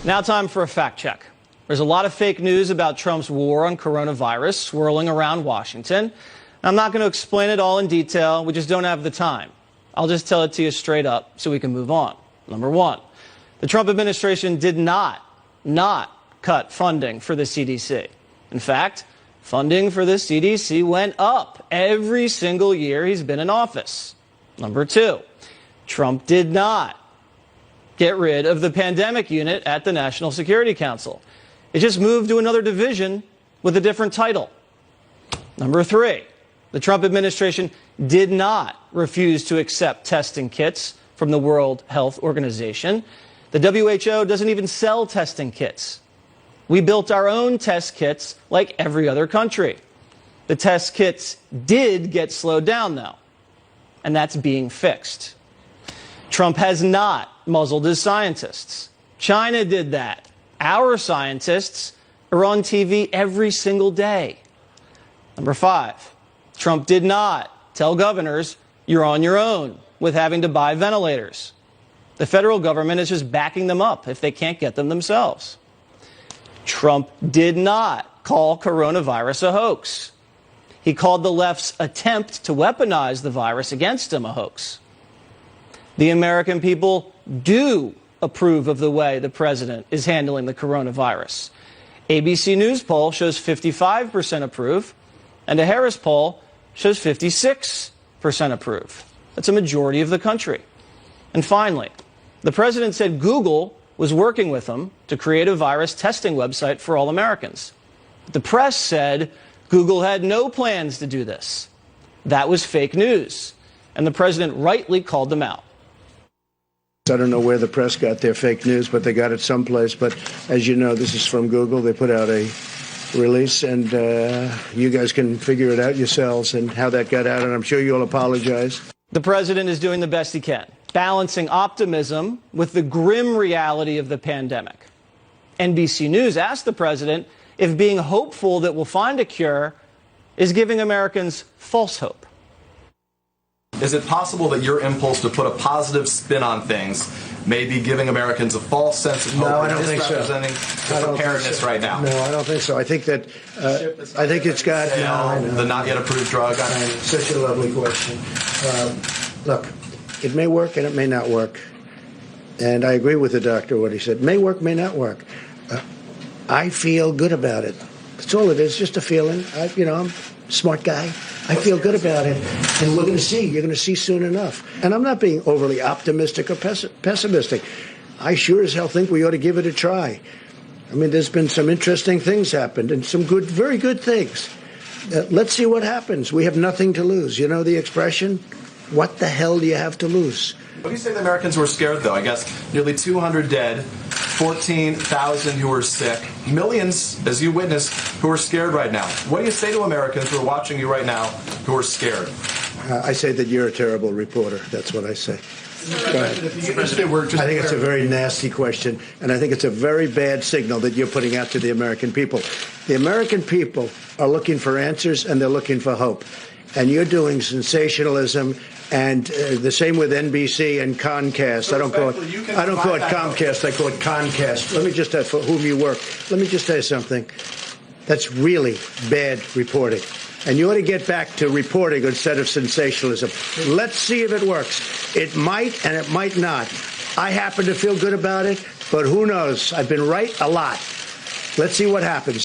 Now time for a fact check. There's a lot of fake news about Trump's war on coronavirus swirling around Washington. I'm not going to explain it all in detail. We just don't have the time. I'll just tell it to you straight up so we can move on. Number one, the Trump administration did not cut funding for the CDC. In fact, funding for the CDC went up every single year he's been in office. Number two, Trump did not get rid of the pandemic unit at the National Security Council. It just moved to another division with a different title. Number three, the Trump administration did not refuse to accept testing kits from the World Health Organization. The WHO doesn't even sell testing kits. We built our own test kits like every other country. The test kits did get slowed down, though, and that's being fixed. Trump has not muzzled his scientists. China did that. Our scientists are on TV every single day. Number five, Trump did not tell governors, you're on your own with having to buy ventilators. The federal government is just backing them up if they can't get them themselves. Trump did not call coronavirus a hoax. He called the left's attempt to weaponize the virus against him a hoax. The American people do approve of the way the president is handling the coronavirus. ABC News poll shows 55% approve, and a Harris poll shows 56% approve. That's a majority of the country. And finally, the president said Google was working with him to create a virus testing website for all Americans. But the press said Google had no plans to do this. That was fake news, and the president rightly called them out. I don't know where the press got their fake news, but they got it someplace. But as you know, this is from Google. They put out a release, and you guys can figure it out yourselves and how that got out, and I'm sure you'll apologize. The president is doing the best he can, balancing optimism with the grim reality of the pandemic. NBC News asked the president if being hopeful that we'll find a cure is giving Americans false hope. Is it possible that your impulse to put a positive spin on things may be giving Americans a false sense of hope? No, I don't think so. Misrepresenting the preparedness right now. No, I don't think so. I think that I think it's got the not yet approved drug. Such a lovely question. Look, it may work and it may not work, and I agree with the doctor what he said. May work, may not work. I feel good about it. That's all it is, just a feeling. I'm a smart guy. I feel good about it, and we're going to see. You're going to see soon enough. And I'm not being overly optimistic or pessimistic. I sure as hell think we ought to give it a try. I mean, there's been some interesting things happened, and some good, very good things. Let's see what happens. We have nothing to lose. You know the expression? What the hell do you have to lose? What do you say the Americans who are scared, though? I guess nearly 200 dead, 14,000 who are sick, millions, as you witnessed, who are scared right now. What do you say to Americans who are watching you right now who are scared? I say that you're a terrible reporter. That's what I say. Go ahead. I think it's a very nasty question, and I think it's a very bad signal that you're putting out to the American people. The American people are looking for answers, and they're looking for hope. And you're doing sensationalism, and the same with NBC and Comcast. So I don't call it Comcast. I call it Concast. Let me just for whom you work. Let me just tell you something. That's really bad reporting. And you ought to get back to reporting instead of sensationalism. Let's see if it works. It might and it might not. I happen to feel good about it, but who knows? I've been right a lot. Let's see what happens.